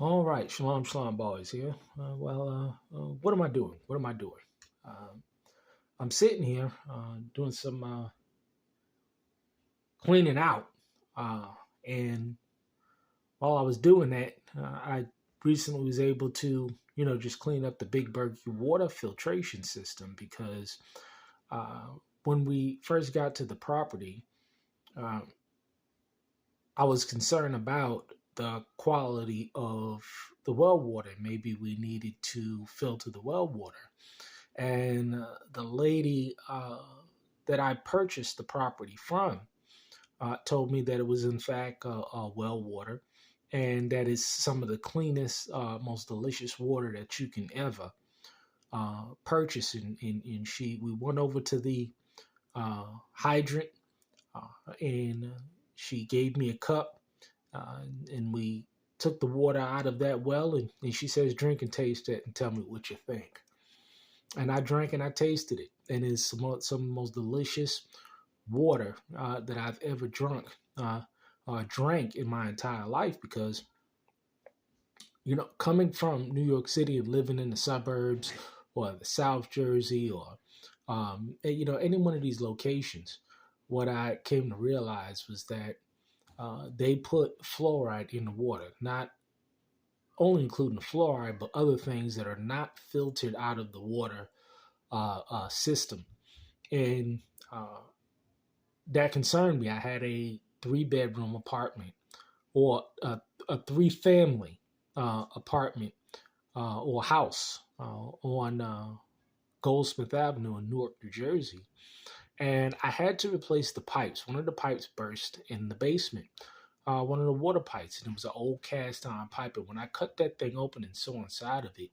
All right, shalom, shalom, boys here. What am I doing? What am I doing? Um, I'm sitting here doing some cleaning out, and while I was doing that, I recently was able to, just clean up the Big Berkey water filtration system because uh, when we first got to the property, uh, I was concerned about the quality of the well water. Maybe we needed to filter the well water. And the lady that I purchased the property from told me that it was, in fact, well water and that is some of the cleanest, most delicious water that you can ever purchase. And we went over to the hydrant and she gave me a cup and we took the water out of that well and she says, drink and taste it and tell me what you think. And I drank and I tasted it, and it's some of the most delicious water that I've ever drank in my entire life. Because coming from New York City and living in the suburbs or the South Jersey or any one of these locations, what I came to realize was that they put fluoride in the water, not only including the fluoride, but other things that are not filtered out of the water system. And that concerned me. I had a 3-bedroom apartment or a 3-family apartment or house on Goldsmith Avenue in Newark, New Jersey. And I had to replace the pipes. One of the pipes burst in the basement, one of the water pipes, and it was an old cast iron pipe. And when I cut that thing open and saw inside of it,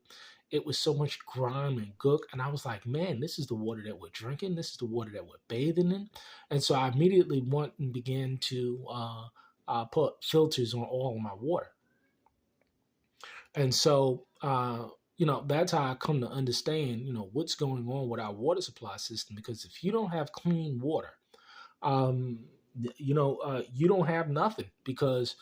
it was so much grime and gook. And I was like, man, this is the water that we're drinking. This is the water that we're bathing in. And so I immediately went and began to put filters on all of my water. And so, that's how I come to understand, what's going on with our water supply system. Because if you don't have clean water, um, you don't have nothing. Because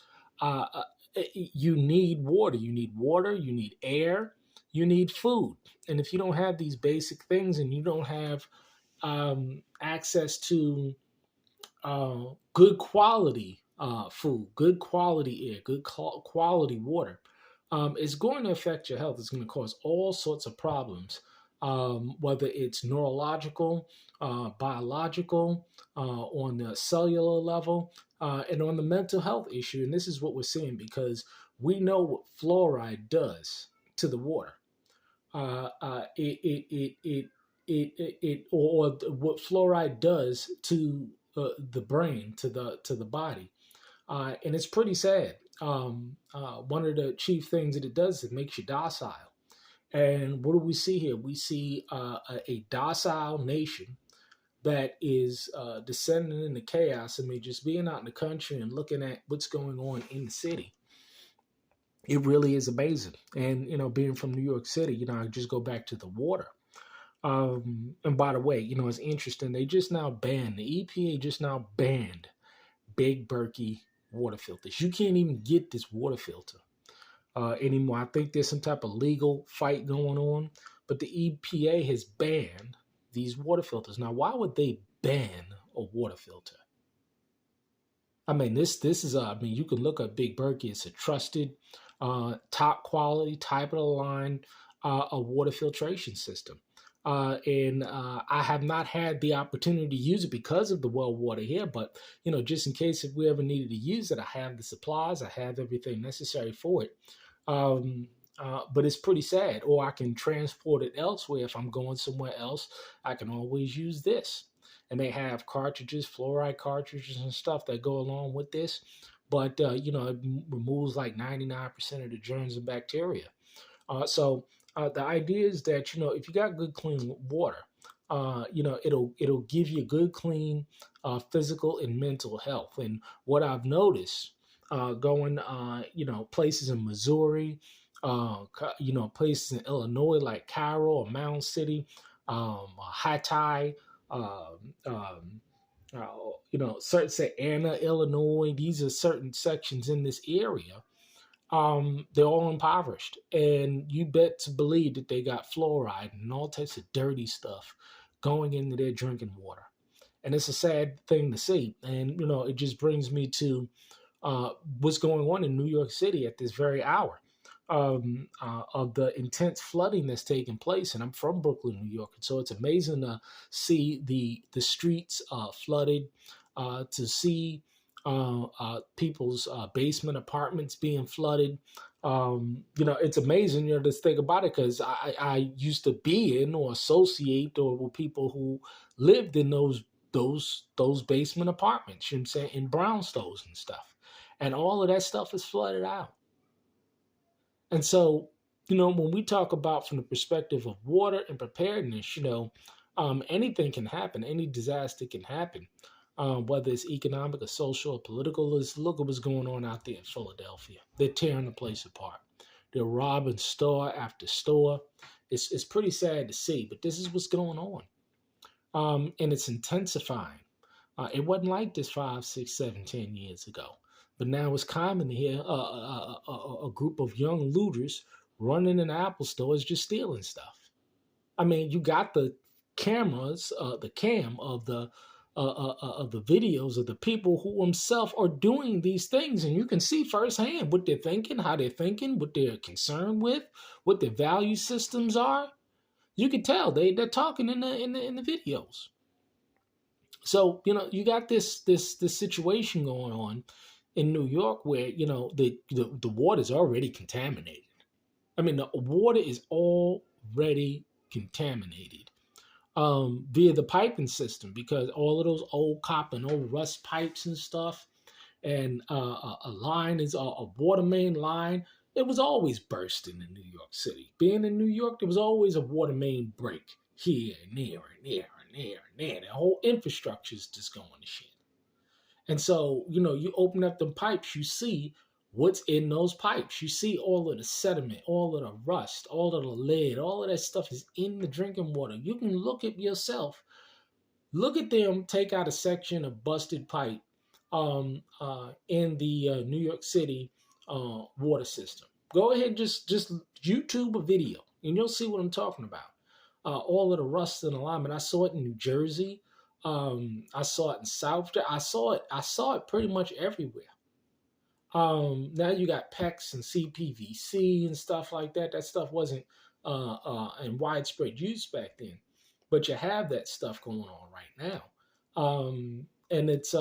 you need water. You need water. You need air. You need food. And if you don't have these basic things, and you don't have access to good quality food, good quality air, good quality water, it's going to affect your health. It's going to cause all sorts of problems, whether it's neurological, biological, on the cellular level, and on the mental health issue. And this is what we're seeing because we know what fluoride does to the water. Or what fluoride does to the brain, to the body, and it's pretty sad. One of the chief things that it does is it makes you docile. And what do we see here? We see a docile nation that is descending into chaos. I mean, just being out in the country and looking at what's going on in the city, it really is amazing. And, being from New York City, I just go back to the water. And by the way, it's interesting. They just now banned, the EPA just now banned Big Berkey water filters. You can't even get this water filter anymore. I think there's some type of legal fight going on, but the EPA has banned these water filters. Now, why would they ban a water filter? I mean, this is you can look at Big Berkey. It's a trusted, top quality, type of the line, a water filtration system. And I have not had the opportunity to use it because of the well water here. But, just in case if we ever needed to use it, I have the supplies. I have everything necessary for it. But it's pretty sad. Or I can transport it elsewhere. If I'm going somewhere else, I can always use this. And they have cartridges, fluoride cartridges and stuff that go along with this. But, it removes like 99% of the germs and bacteria. So the idea is that, if you got good, clean water, it'll give you good, clean physical and mental health. And what I've noticed going, places in Missouri, places in Illinois like Cairo or Mound City, Hatay, certain say Anna, Illinois. These are certain sections in this area they're all impoverished. And you bet to believe that they got fluoride and all types of dirty stuff going into their drinking water. And it's a sad thing to see. And, it just brings me to uh, what's going on in New York City at this very hour, of the intense flooding that's taking place. And I'm from Brooklyn, New York, and so it's amazing to see the streets flooded, to see people's basement apartments being flooded. It's amazing, to think about it, because I used to be in or associate or with people who lived in those basement apartments, you know what I'm saying, in brownstones and stuff. And all of that stuff is flooded out. And so, when we talk about from the perspective of water and preparedness, anything can happen, any disaster can happen, whether it's economic or social or political. Let's look at what's going on out there in Philadelphia. They're tearing the place apart. They're robbing store after store. It's pretty sad to see, but this is what's going on. And it's intensifying. It wasn't like this 5, 6, 7, 10 years ago. But now it's common to hear a group of young looters running in Apple stores just stealing stuff. I mean, you got the cameras, the cam of the videos of the people who themselves are doing these things, and you can see firsthand what they're thinking, how they're thinking, what they're concerned with, what their value systems are. You can tell they're talking in the videos. So you got this situation going on in New York where the water is already contaminated. I mean, the water is already contaminated via the piping system, because all of those old copper and old rust pipes and stuff, and a line is a water main line. It was always bursting in New York City. Being in New York, there was always a water main break here and there and there and there and there. The whole infrastructure is just going to shit. And so, you open up the pipes, you see what's in those pipes. You see all of the sediment, all of the rust, all of the lead, all of that stuff is in the drinking water. You can look at yourself, look at them take out a section of busted pipe in the New York City water system. Go ahead, just YouTube a video, and you'll see what I'm talking about. All of the rust and alignment. I saw it in New Jersey. I saw it in South. I saw it pretty much everywhere. Now you got PEX and CPVC and stuff like that. That stuff wasn't in widespread use back then, but you have that stuff going on right now, and it's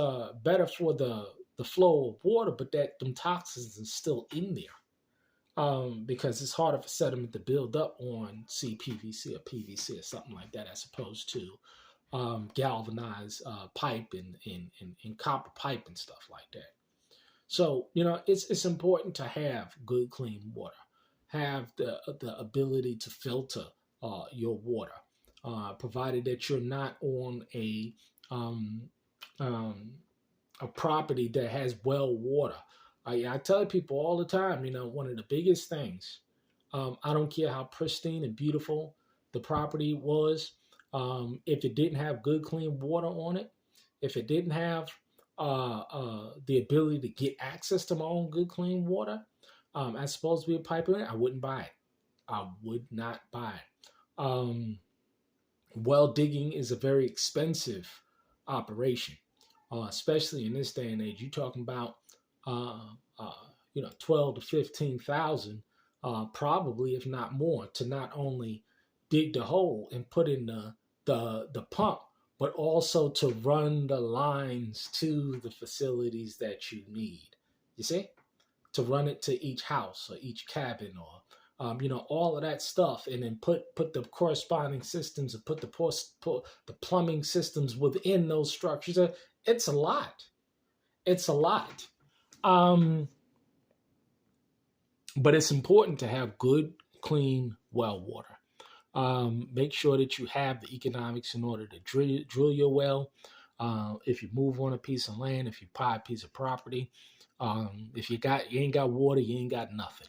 better for the flow of water, but that them toxins are still in there, because it's harder for sediment to build up on CPVC or PVC or something like that, as opposed to galvanized pipe and copper pipe and stuff like that. So it's important to have good clean water, have the ability to filter your water, provided that you're not on um, um, a property that has well water. I tell people all the time, one of the biggest things, I don't care how pristine and beautiful the property was, if it didn't have good, clean water on it, if it didn't have the ability to get access to my own good, clean water, as supposed to be a pipeline, I wouldn't buy it. I would not buy it. Well digging is a very expensive operation, especially in this day and age. You're talking about, uh, 12 to 15,000, probably if not more, to not only dig the hole and put in the pump, but also to run the lines to the facilities that you need. You see, to run it to each house or each cabin, or all of that stuff, and then put the corresponding systems and put the plumbing systems within those structures. It's a lot. It's a lot. Um, but it's important to have good, clean well water. Make sure that you have the economics in order to drill your well. If you move on a piece of land, if you buy a piece of property, if you ain't got water, you ain't got nothing.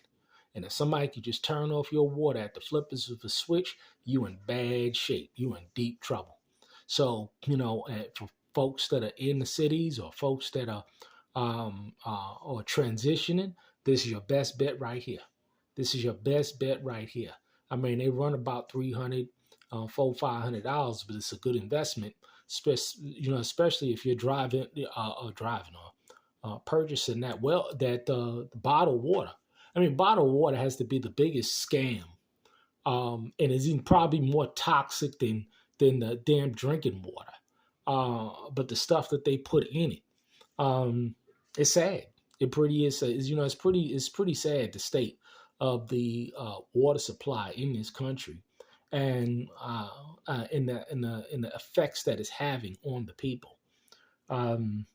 And if somebody could just turn off your water at the flippers of a switch, you in bad shape. You in deep trouble. So, for folks that are in the cities, or folks that are or transitioning, This is your best bet right here. This is your best bet right here. I mean, they run about $300, $400, $500, but it's a good investment. Especially if you're driving or purchasing that bottled water. I mean, bottled water has to be the biggest scam, and is even probably more toxic than the damn drinking water. But the stuff that they put in it, it's sad. It pretty is it's pretty sad, the state of the water supply in this country, and in the effects that it's having on the people. Um,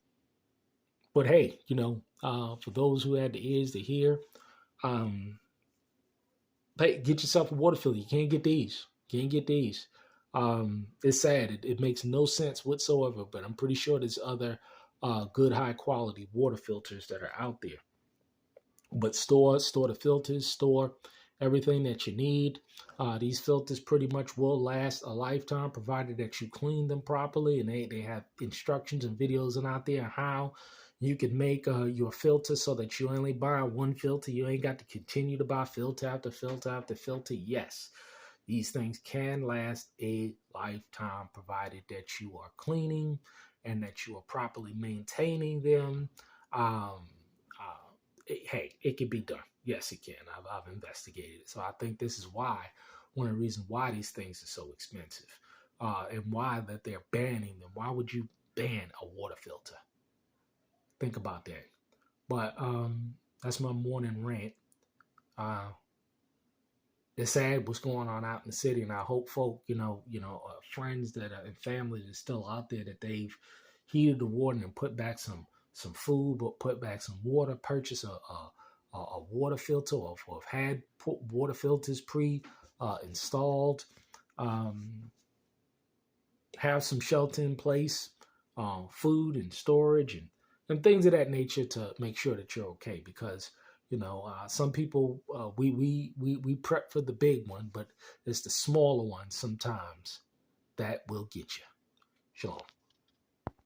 but hey, for those who had the ears to hear, um, hey, get yourself a water filter. You can't get these. Can't get these. It's sad. It makes no sense whatsoever. But I'm pretty sure there's other good, high quality water filters that are out there. But store the filters, store everything that you need. These filters pretty much will last a lifetime, provided that you clean them properly, and they have instructions and videos out there on how you can make your filter so that you only buy one filter. You ain't got to continue to buy filter after filter after filter. Yes, these things can last a lifetime, provided that you are cleaning and that you are properly maintaining them. Um, Hey, it can be done. Yes, it can. I've investigated it. So I think this is one of the reasons why these things are so expensive, and why that they're banning them. Why would you ban a water filter? Think about that. But that's my morning rant. Uh, it's sad what's going on out in the city, and I hope folk, friends that are and family that's still out there, that they've heated the water and put back some food, but put back some water, purchase a water filter, or have had water filters installed, um, have some shelter in place, food and storage, and things of that nature to make sure that you're okay. Because some people, we prep for the big one, but it's the smaller ones sometimes that will get you. Shalom.